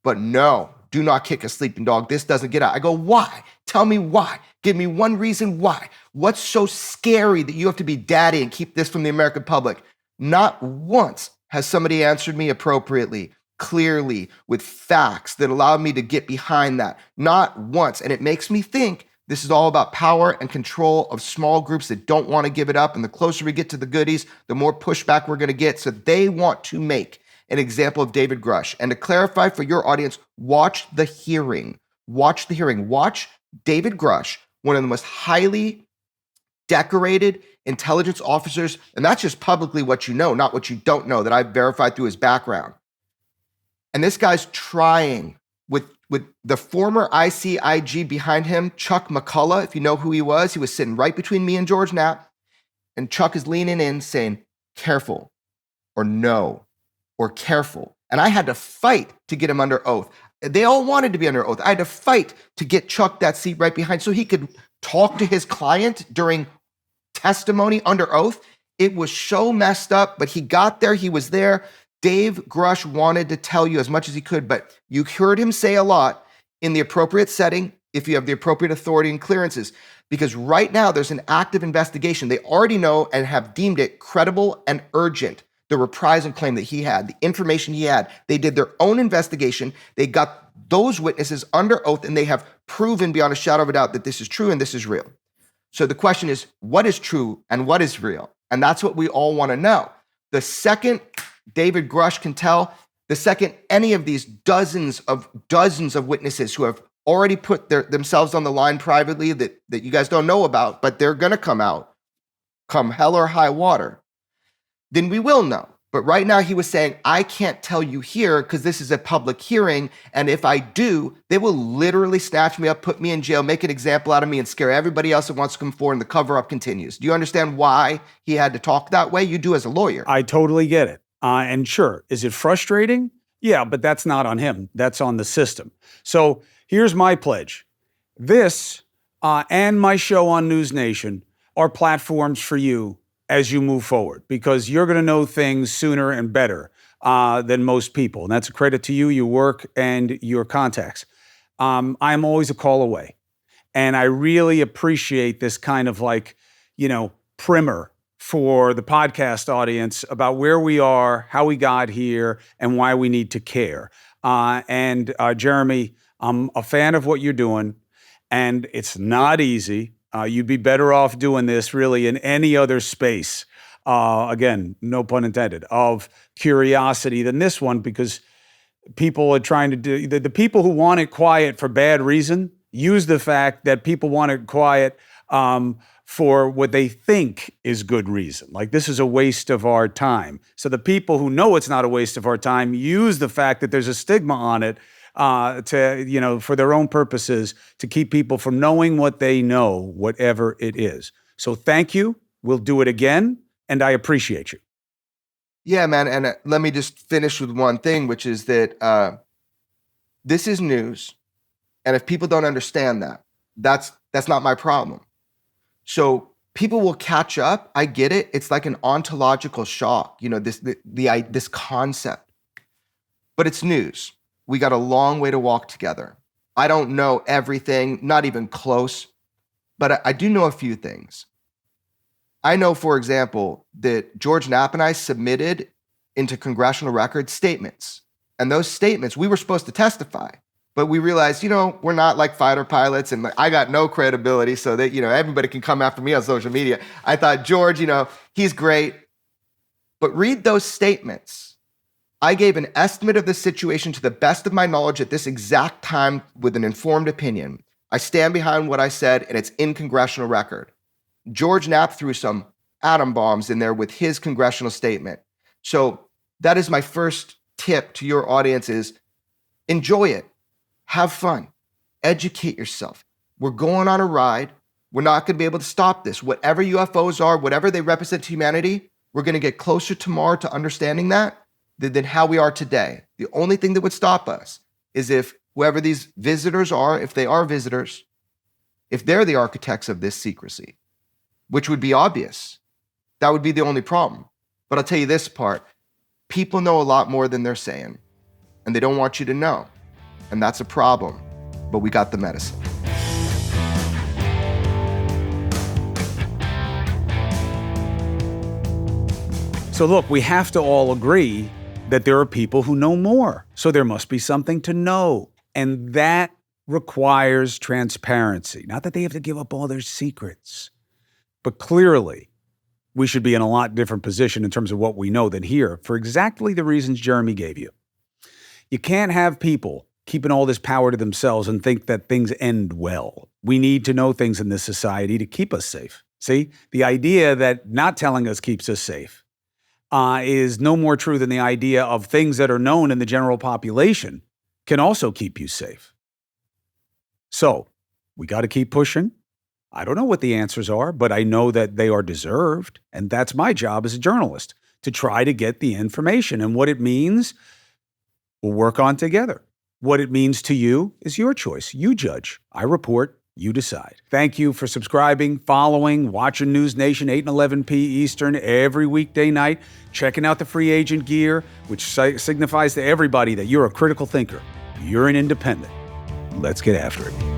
but no, do not kick a sleeping dog. This doesn't get out. I go, why? Tell me why. Give me one reason why. What's so scary that you have to be daddy and keep this from the American public? Not once has somebody answered me appropriately, clearly, with facts that allow me to get behind that. Not once. And it makes me think this is all about power and control of small groups that don't want to give it up. And the closer we get to the goodies, the more pushback we're going to get. So they want to make an example of David Grush. And to clarify for your audience, watch the hearing. Watch the hearing. Watch David Grush, one of the most highly decorated intelligence officers. And that's just publicly what you know, not what you don't know, that I've verified through his background. And this guy's trying with the former ICIG behind him, Chuck McCullough, if you know who he was sitting right between me and George Knapp. And Chuck is leaning in saying, careful, or no, or careful. And I had to fight to get him under oath. They all wanted to be under oath. I had to fight to get Chuck that seat right behind so he could talk to his client during testimony under oath. It was so messed up, but he got there. He was there. Dave Grush wanted to tell you as much as he could, but you heard him say a lot in the appropriate setting if you have the appropriate authority and clearances, because right now there's an active investigation. They already know and have deemed it credible and urgent, the reprisal claim that he had, the information he had. They did their own investigation. They got those witnesses under oath, and they have proven beyond a shadow of a doubt that this is true and this is real. So the question is, what is true and what is real? And that's what we all want to know. The second David Grush can tell, the second any of these dozens of witnesses who have already put themselves on the line privately that you guys don't know about, but they're going to come out, come hell or high water, then we will know. But right now he was saying, I can't tell you here because this is a public hearing. And if I do, they will literally snatch me up, put me in jail, make an example out of me, and scare everybody else that wants to come forward, and the cover-up continues. Do you understand why he had to talk that way? You do as a lawyer. I totally get it. And sure, is it frustrating? Yeah, but that's not on him. That's on the system. So here's my pledge. This and my show on NewsNation are platforms for you as you move forward, because you're going to know things sooner and better than most people. And that's a credit to you, your work, and your contacts. I'm always a call away. And I really appreciate this kind of primer for the podcast audience about where we are, how we got here, and why we need to care. Jeremy, I'm a fan of what you're doing, and it's not easy. You'd be better off doing this really in any other space. again, no pun intended, of curiosity than this one, because people are trying to do, the people who want it quiet for bad reason use the fact that people want it quiet for what they think is good reason. Like, this is a waste of our time. So the people who know it's not a waste of our time use the fact that there's a stigma on it for their own purposes, to keep people from knowing what they know, whatever it is. So thank you. We'll do it again. And I appreciate you. Yeah, man. And let me just finish with one thing, which is that this is news. And if people don't understand that, that's not my problem. So people will catch up. I get it. It's like an ontological shock, this concept. But it's news. We got a long way to walk together. I don't know everything, not even close, but I do know a few things. I know, for example, that George Knapp and I submitted into congressional records statements. And those statements, we were supposed to testify. But we realized, we're not like fighter pilots, and I got no credibility, so that, everybody can come after me on social media. I thought, George, he's great. But read those statements. I gave an estimate of the situation to the best of my knowledge at this exact time with an informed opinion. I stand behind what I said, and it's in congressional record. George Knapp threw some atom bombs in there with his congressional statement. So that is my first tip to your audience: is enjoy it. Have fun. Educate yourself. We're going on a ride. We're not going to be able to stop this. Whatever UFOs are, whatever they represent to humanity, we're going to get closer tomorrow to understanding that than how we are today. The only thing that would stop us is if whoever these visitors are, if they are visitors, if they're the architects of this secrecy, which would be obvious, that would be the only problem. But I'll tell you this part: people know a lot more than they're saying, and they don't want you to know. And that's a problem, but we got the medicine. So look, we have to all agree that there are people who know more. So there must be something to know. And that requires transparency. Not that they have to give up all their secrets, but clearly we should be in a lot different position in terms of what we know than here, for exactly the reasons Jeremy gave you. You can't have people keeping all this power to themselves and think that things end well. We need to know things in this society to keep us safe. See, the idea that not telling us keeps us safe is no more true than the idea of things that are known in the general population can also keep you safe. So we got to keep pushing. I don't know what the answers are, but I know that they are deserved. And that's my job as a journalist, to try to get the information. And what it means, we'll work on together. What it means to you is your choice. You judge. I report. You decide. Thank you for subscribing, following, watching News Nation 8 and 11 p. Eastern every weekday night, checking out the free agent gear, which signifies to everybody that you're a critical thinker. You're an independent. Let's get after it.